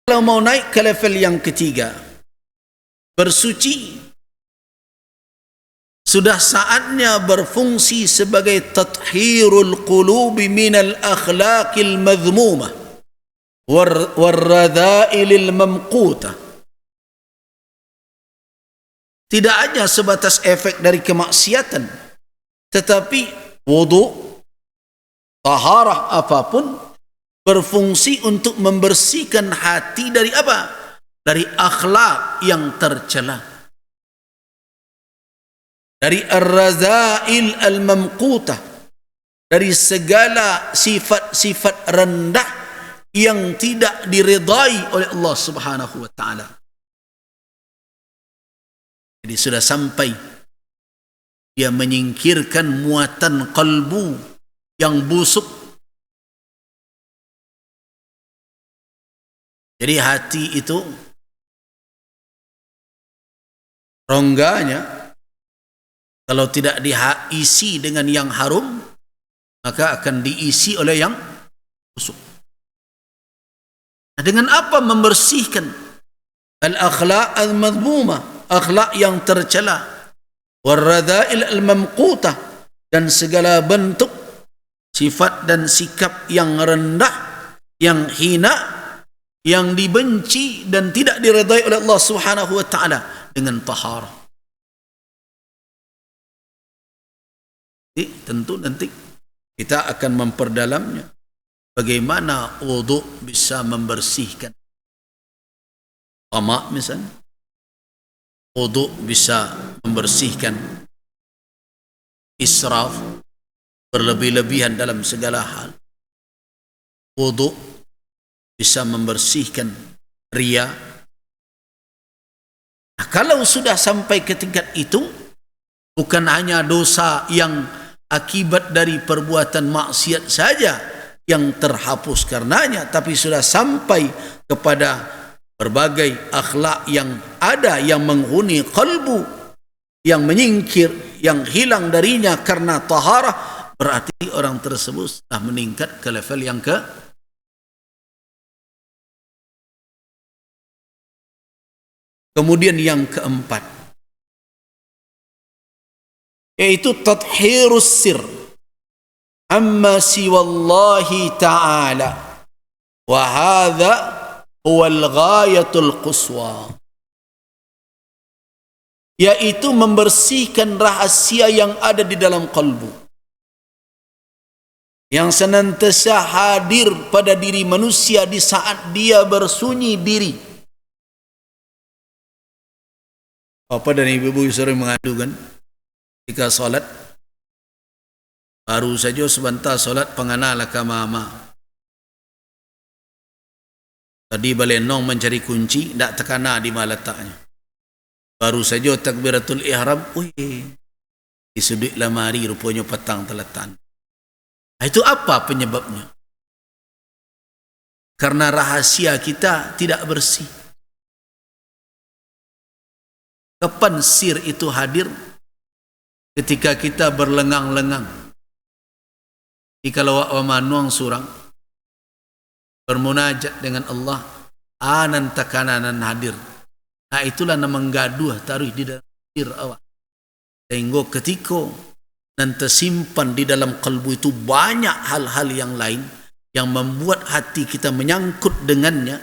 Kalau mau naik ke level yang ketiga, bersuci, sudah saatnya berfungsi sebagai tathhirul qulubi minal akhlaqil madhmumah warradha'ilil mamqutah. Tidak hanya sebatas efek dari kemaksiatan, tetapi wudu, taharah apapun berfungsi untuk membersihkan hati dari apa? Dari akhlak yang tercela, dari ar-razail al-mamqutah, dari segala sifat-sifat rendah yang tidak diridai oleh Allah Subhanahu wa taala. Jadi sudah sampai dia menyingkirkan muatan kalbu yang busuk. Jadi hati itu rongganya kalau tidak diisi dengan yang harum, maka akan diisi oleh yang busuk. Nah, dengan apa membersihkan al-akhlaq al-madhmumah, akhlak yang tercela, warradha'il al-mamqutah, dan segala bentuk sifat dan sikap yang rendah, yang hina, yang dibenci dan tidak diridai oleh Allah Subhanahu wa taala, dengan taharah. Jadi, tentu nanti kita akan memperdalamnya bagaimana wudu bisa membersihkan tamak misalnya. Wudu bisa membersihkan israf, berlebih-lebihan dalam segala hal. Wudu bisa membersihkan riya. Nah, kalau sudah sampai ke tingkat itu, bukan hanya dosa yang akibat dari perbuatan maksiat saja yang terhapus karenanya, tapi sudah sampai kepada berbagai akhlak yang ada yang menghuni kalbu, yang menyingkir, yang hilang darinya karena taharah, berarti orang tersebut sudah meningkat ke level yang Kemudian yang keempat, yaitu tathhirus sir amma siwallahi ta'ala, wa hadha huwa al-ghayatul quswa, yaitu membersihkan rahasia yang ada di dalam kalbu, yang senantiasa hadir pada diri manusia di saat dia bersunyi diri. Bapak dan ibu-ibu sering mengadu kan, ketika solat, baru saja sebentar solat pengenal ke mama. Tadi balenong mencari kunci, tak terkena di mana letaknya. Baru saja takbiratul ihram, di sudut lemari rupanya petang teletan. Itu apa penyebabnya? Karena rahasia kita tidak bersih. Kapan sir itu hadir? Ketika kita berlengang-lengang. Jika lawak wa manuang surang, bermunajat dengan Allah, anan takananan hadir. Nah, itulah nama menggaduh taruh di dalam sir awak. Sehingga ketika dan tersimpan di dalam kalbu itu banyak hal-hal yang lain yang membuat hati kita menyangkut dengannya.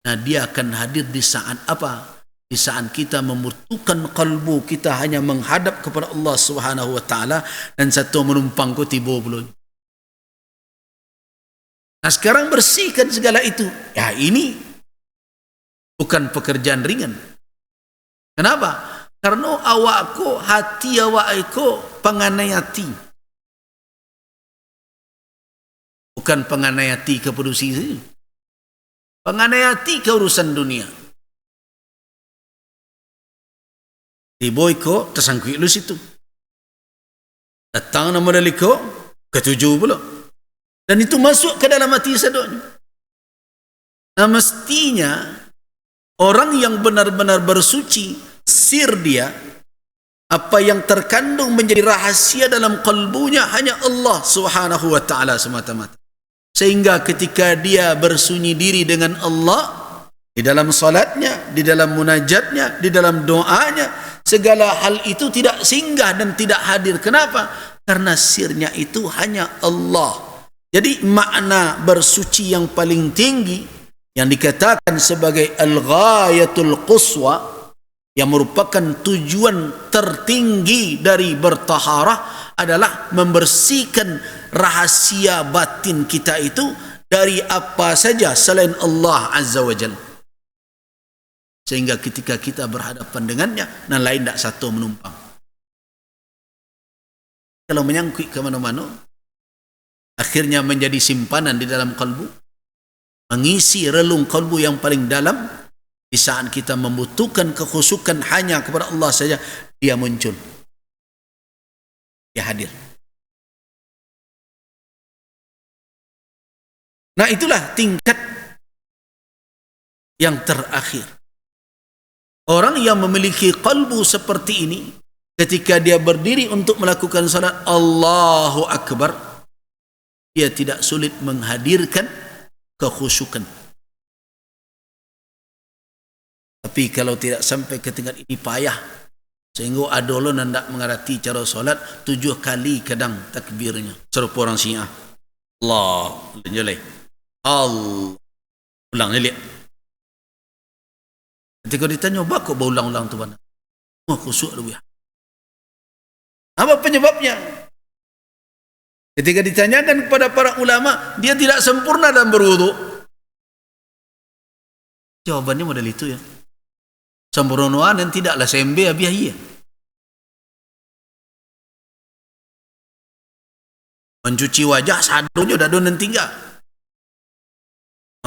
Nah, dia akan hadir di saat apa? Di saat kita membutuhkan kalbu kita hanya menghadap kepada Allah Subhanahu wa taala dan satu menumpang ku tiba belum. Nah, sekarang bersihkan segala itu. Ya, ini bukan pekerjaan ringan. Kenapa? Karena awakku, hati awakku penganayati. Bukan penganayati ke produksi. Penganayati ke urusan dunia. Di boyko tersangkut lu situ. Datang nama daliko ketujuh pula. Dan itu masuk ke dalam hati sadoknya. Nah, mestinya orang yang benar-benar bersuci, sir dia, apa yang terkandung menjadi rahasia dalam kalbunya hanya Allah Subhanahu wa taala semata-mata. Sehingga ketika dia bersunyi diri dengan Allah, di dalam salatnya, di dalam munajatnya, di dalam doanya, segala hal itu tidak singgah dan tidak hadir. Kenapa? Karena sirnya itu hanya Allah. Jadi makna bersuci yang paling tinggi yang dikatakan sebagai al-ghayatul quswa, yang merupakan tujuan tertinggi dari bertaharah, adalah membersihkan rahasia batin kita itu dari apa saja selain Allah Azza wa Jalla, sehingga ketika kita berhadapan dengannya, yang lain tak satu menumpang. Kalau menyangkut ke mana-mana, akhirnya menjadi simpanan di dalam kalbu, mengisi relung kalbu yang paling dalam. Di saat kita membutuhkan kekhusyukan hanya kepada Allah saja, dia muncul, dia hadir. Nah, itulah tingkat yang terakhir. Orang yang memiliki kalbu seperti ini, ketika dia berdiri untuk melakukan salat Allahu Akbar, dia tidak sulit menghadirkan kekhusyukan. Tapi kalau tidak sampai ke tingkat ini, payah. Sehingga adolon hendak mengerti cara solat 7 kali kadang takbirnya. Serupa orang Syiah. Allah. Allah. Ulang ni lihat. Ketika ditanya, apa kok berulang-ulang tu mana? Oh, khusyuk lebih. Apa penyebabnya? Ketika ditanyakan kepada para ulama, dia tidak sempurna dalam berwuduk. Jawabannya model itu ya. Sempurnaan yang tidaklah sembe biaya. Mencuci wajah sadonya dah don tinggal.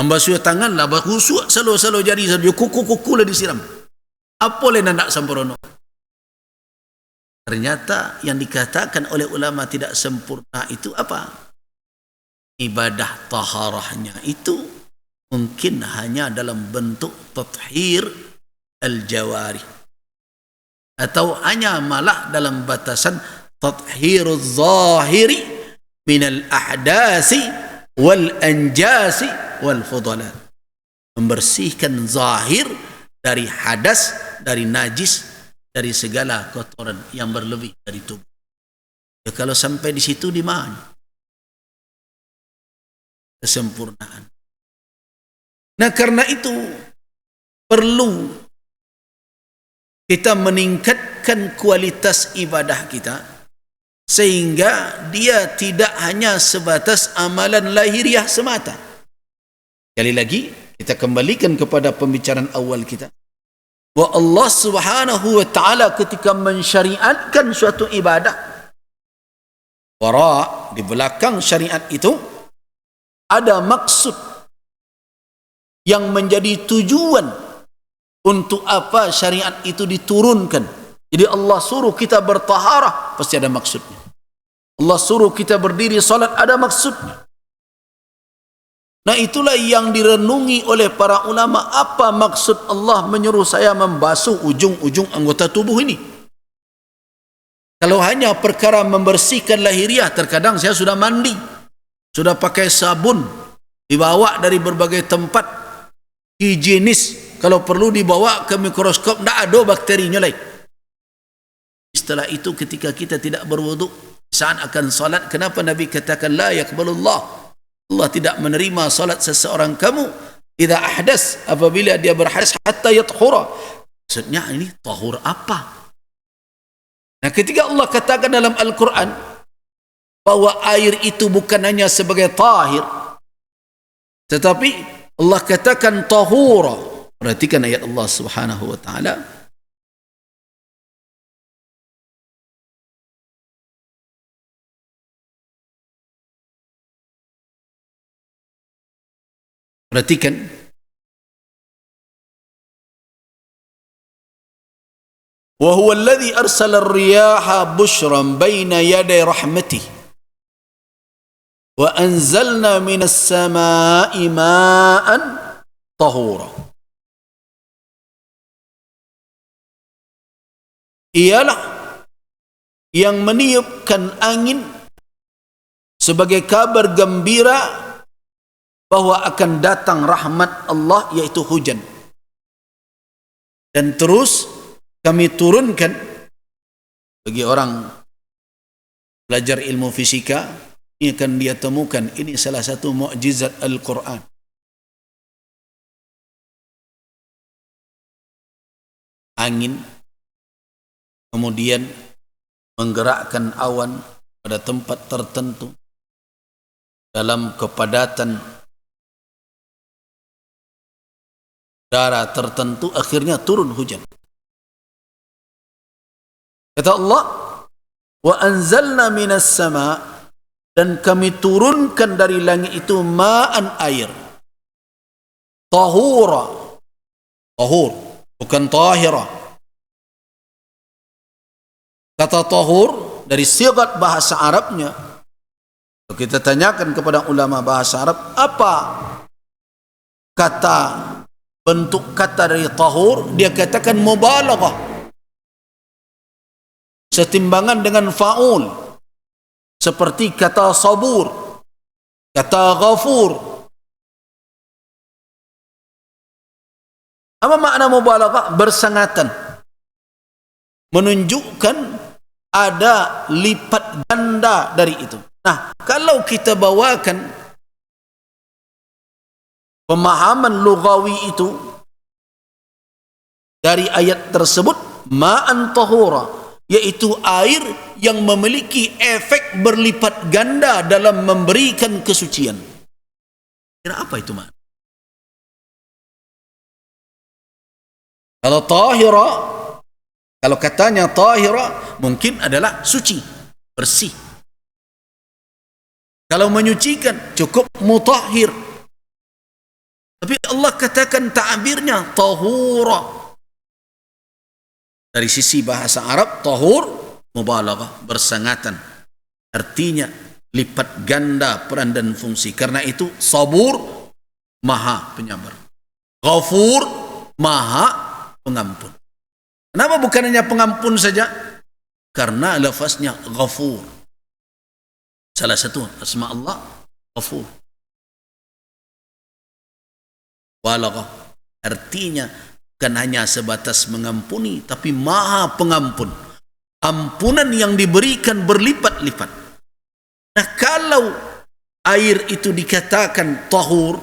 Membasuh tangan lah berkhusuk, selalu jari kuku lah disiram. Apa lain nak sempurna? Ternyata yang dikatakan oleh ulama tidak sempurna itu apa? Ibadah taharahnya itu mungkin hanya dalam bentuk tathhir al-jawari, atau hanya malah dalam batasan tathhiruz zahiri minal ahdasi wal anjasi wal fudalat, membersihkan zahir dari hadas, dari najis, dari segala kotoran yang berlebih dari tubuh. Ya, kalau sampai di situ, di mana kesempurnaan? Nah, karena itu perlu kita meningkatkan kualitas ibadah kita, sehingga dia tidak hanya sebatas amalan lahiriah semata. Sekali lagi, kita kembalikan kepada pembicaraan awal kita. Wa Allah Subhanahu wa ta'ala ketika mensyariatkan suatu ibadah, wara, di belakang syariat itu ada maksud yang menjadi tujuan untuk apa syariat itu diturunkan. Jadi Allah suruh kita bertaharah, pasti ada maksudnya. Allah suruh kita berdiri salat, ada maksudnya. Nah, itulah yang direnungi oleh para ulama. Apa maksud Allah menyuruh saya membasuh ujung-ujung anggota tubuh ini? Kalau hanya perkara membersihkan lahiriah, terkadang saya sudah mandi, sudah pakai sabun, dibawa dari berbagai tempat, higienis, kalau perlu dibawa ke mikroskop, tidak ada bakterinya lain. Setelah itu, ketika kita tidak berwuduk saat akan salat, kenapa Nabi katakan la yaqbalullah, Allah tidak menerima salat seseorang kamu idza ahdas, apabila dia berhadas, hatta yathura. Maksudnya ini tahur apa? Nah, ketika Allah katakan dalam Al-Quran bahwa air itu bukan hanya sebagai tahir, tetapi Allah katakan tahura. Perhatikan ayat Allah Subhanahu wa ta'ala. Perhatikan. Wa huwa alladhi arsala ar-riyaha bushran bayna yaday rahmatihi wa anzalna minas samaa'i ma'an tahura. Ialah yang meniupkan angin sebagai kabar gembira bahwa akan datang rahmat Allah, yaitu hujan. Dan terus kami turunkan bagi orang belajar ilmu fisika, ini akan dia temukan ini salah satu mukjizat Al-Quran. Angin kemudian menggerakkan awan pada tempat tertentu dalam kepadatan udara tertentu, akhirnya turun hujan. Kata Allah, wa anzalna minas sama, dan kami turunkan dari langit itu ma'an air, tahura, tahur bukan tahira. Kata tahur dari sigat bahasa Arabnya, kita tanyakan kepada ulama bahasa Arab, apa kata bentuk kata dari tahur? Dia katakan mubalaghah, setimbangan dengan fa'ul, seperti kata sabur, kata ghafur. Apa makna mubalaghah? Bersangatan, menunjukkan ada lipat ganda dari itu. Nah, kalau kita bawakan pemahaman lugawi itu dari ayat tersebut, ma'an tahura, yaitu air yang memiliki efek berlipat ganda dalam memberikan kesucian. Kira apa itu makna? Kalau tahira, kalau katanya tahira, mungkin adalah suci, bersih. Kalau menyucikan, cukup mutahhir. Tapi Allah katakan ta'birnya tahura. Dari sisi bahasa Arab, tahur mubalaghah, bersangatan. Artinya lipat ganda peran dan fungsi. Karena itu sabur, maha penyabar. Ghafur, maha pengampun. Kenapa bukan hanya pengampun saja? Karena lafaznya ghafur. Salah satu asma Allah ghafur. Balaghah, artinya bukan hanya sebatas mengampuni, tapi maha pengampun. Ampunan yang diberikan berlipat-lipat. Nah, kalau air itu dikatakan tahur,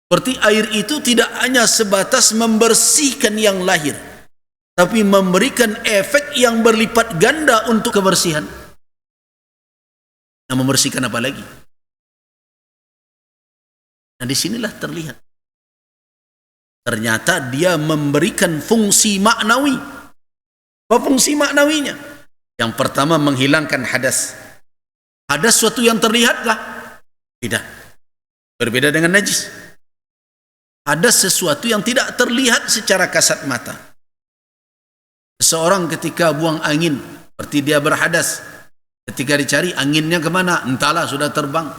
berarti air itu tidak hanya sebatas membersihkan yang lahir, tapi memberikan efek yang berlipat ganda untuk kebersihan. Nah, membersihkan apa lagi? Nah, disinilah terlihat. Ternyata dia memberikan fungsi maknawi. Apa fungsi maknawinya? Yang pertama, menghilangkan hadas. Hadas suatu yang terlihatkah? Tidak. Berbeda dengan najis. Hadas sesuatu yang tidak terlihat secara kasat mata. Seorang ketika buang angin, seperti dia berhadas. Ketika dicari anginnya kemana? Entahlah, sudah terbang.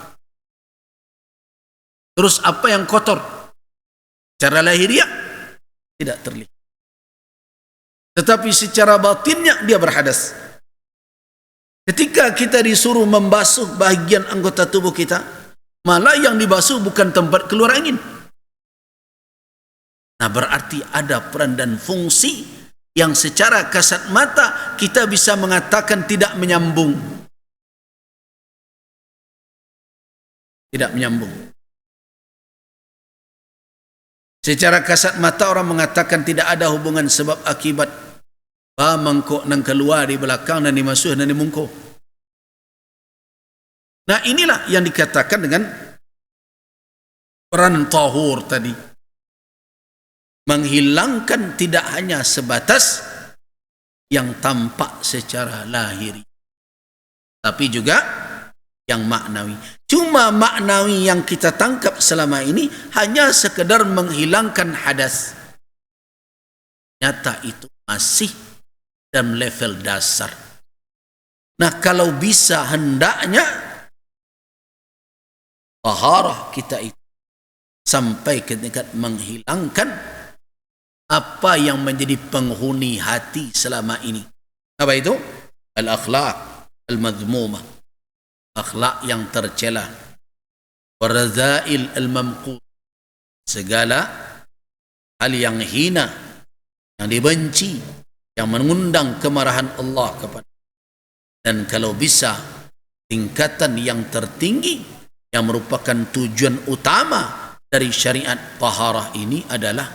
Terus apa yang kotor? Secara lahiriah tidak terlihat. Tetapi secara batinnya dia berhadas. Ketika kita disuruh membasuh bahagian anggota tubuh kita, malah yang dibasuh bukan tempat keluar angin. Nah, berarti ada peran dan fungsi yang secara kasat mata kita bisa mengatakan tidak menyambung. Tidak menyambung. Secara kasat mata orang mengatakan tidak ada hubungan sebab akibat. Mangkuk nang keluar di belakang dan dimasuh dan dimungkuk. Nah, inilah yang dikatakan dengan peran tahur tadi. Menghilangkan tidak hanya sebatas yang tampak secara lahiri, tapi juga yang maknawi. Cuma maknawi yang kita tangkap selama ini hanya sekedar menghilangkan hadas. Nyata itu masih dalam level dasar. Nah, kalau bisa hendaknya taharah kita itu sampai ke tingkat menghilangkan apa yang menjadi penghuni hati selama ini. Apa itu? Al-akhlaq al-madhmumah, akhlak yang tercela, warazail al-mamqut, segala hal yang hina yang dibenci, yang mengundang kemarahan Allah kepada. Dan kalau bisa tingkatan yang tertinggi yang merupakan tujuan utama dari syariat taharah ini adalah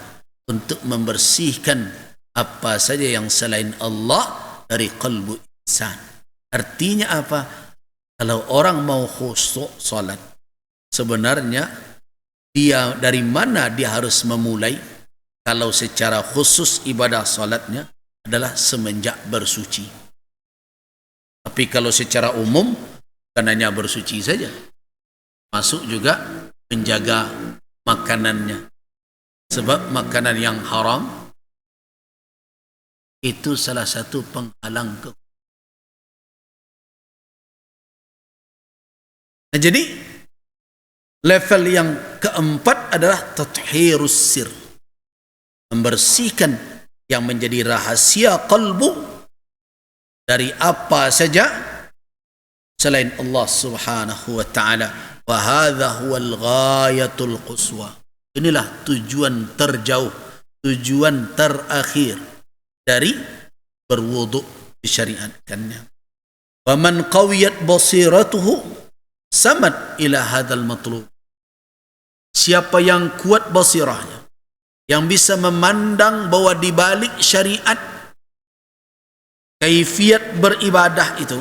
untuk membersihkan apa saja yang selain Allah dari qalbu insan. Artinya apa? Kalau orang mau khusyuk salat, sebenarnya dia dari mana dia harus memulai? Kalau secara khusus ibadah salatnya adalah semenjak bersuci. Tapi kalau secara umum bukan hanya bersuci saja, masuk juga menjaga makanannya. Sebab makanan yang haram itu salah satu penghalang ke. Nah, jadi level yang keempat adalah tathhirus sir, membersihkan yang menjadi rahasia qalbu dari apa saja selain Allah Subhanahu wa taala. Wa hadha huwal ghayatul quswa. Inilah tujuan terjauh, tujuan terakhir dari berwudu disyariatkannya. Wa man qawiyat basiratuhu samad ila hadzal matlub. Siapa yang kuat basirahnya, yang bisa memandang bahwa di balik syariat kaifiat beribadah itu,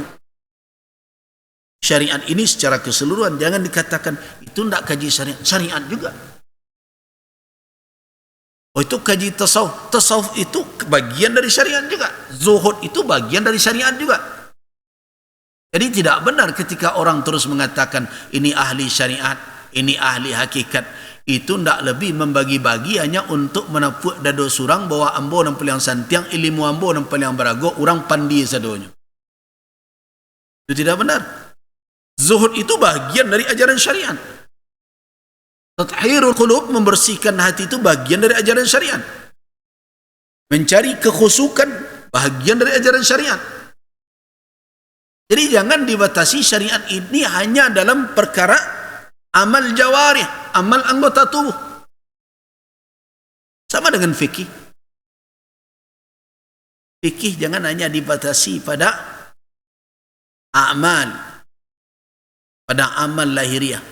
syariat ini secara keseluruhan, jangan dikatakan itu tidak kaji syariat, syariat juga. Oh, itu kaji tasawuf, tasawuf itu bagian dari syariat juga, zuhud itu bagian dari syariat juga. Jadi tidak benar ketika orang terus mengatakan ini ahli syariat, ini ahli hakikat. Itu tidak lebih membagi-bagi hanya untuk menapuk dado surang bahwa ambo nampil yang santiang, ilmu ambo nampil yang berago, orang pandi sadonya. Itu tidak benar. Zuhud itu bagian dari ajaran syariat. Tathhirul qulub, membersihkan hati itu bagian dari ajaran syariat. Mencari kekhusukan bagian dari ajaran syariat. Jadi jangan dibatasi syariat ini hanya dalam perkara amal jawarih, amal anggota tubuh. Sama dengan fikih. Fikih jangan hanya dibatasi pada amal, pada amal lahiriah.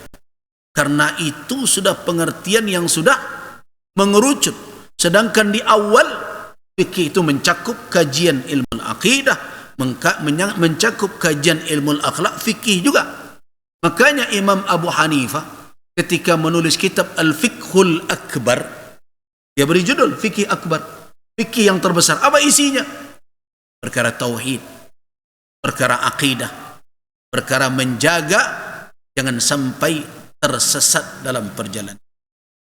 Karena itu sudah pengertian yang sudah mengerucut. Sedangkan di awal fikih itu mencakup kajian ilmu akidah, mencakup kajian ilmu akhlak, fikih juga. Makanya Imam Abu Hanifah ketika menulis kitab Al-Fiqhul Akbar, dia beri judul Fikih Akbar, fikih yang terbesar. Apa isinya? Perkara tauhid, perkara akidah, perkara menjaga jangan sampai tersesat dalam perjalanan.